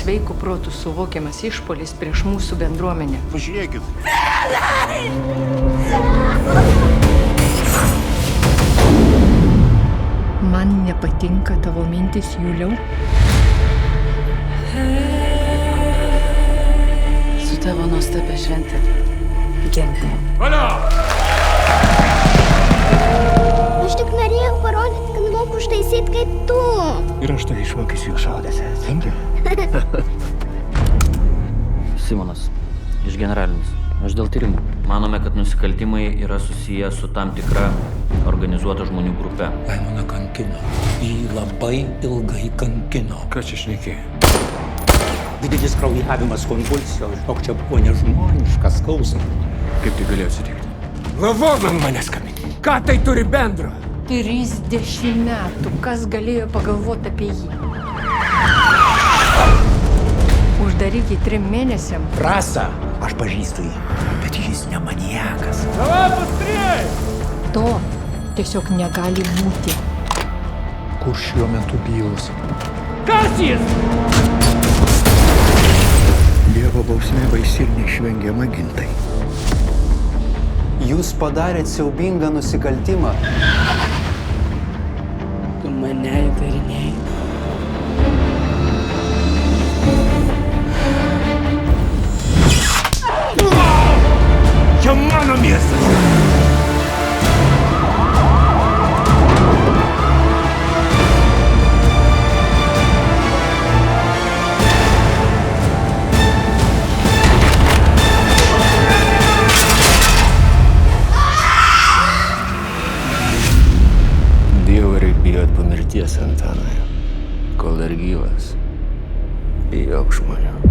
sveiko protų suvokiamas išpuolis prieš mūsų bendruomenę. Pažiūrėkit. Man nepatinka tavo mintis, Juliau. Su tavo nuostabia šventė. Gente. Aš tik norėjau parodyti, kad moku užtaisyti kaip tu. Ir aš tai išmokysiu jūs šaudėse. Tingi? Simonas, iš generalinis. Aš dėl tyrimų. Manome, kad nusikaltimai yra susiję su tam tikra organizuota žmonių grupe. Laimoną kankino. Jį labai ilgai kankino. Ką čia šneki? Didelis kraujavimas, konvulsijos. Žinok, čia buvo nežmoniškas skausmas. Kaip tai galėjo atsitikti? Lavon ant manęs kabinė. Ką tai turi bendro? 30 metų. Kas galėjo pagalvoti apie jį? Uždarykit 3 mėnesiam. Rasa, aš pažįstu jį, bet jis ne maniakas. To tiesiog negali būti. Kur šiuo metu bylos? Dievo bausmė baisi ir neišvengiama, Gintai. Jūs padarėt siaubingą nusikaltimą. Tu mane įtarinėjai. Čia mano miestas! Dievo reik bijot po mirties, Antanai. Kol dar gyvas, bijok žmonių.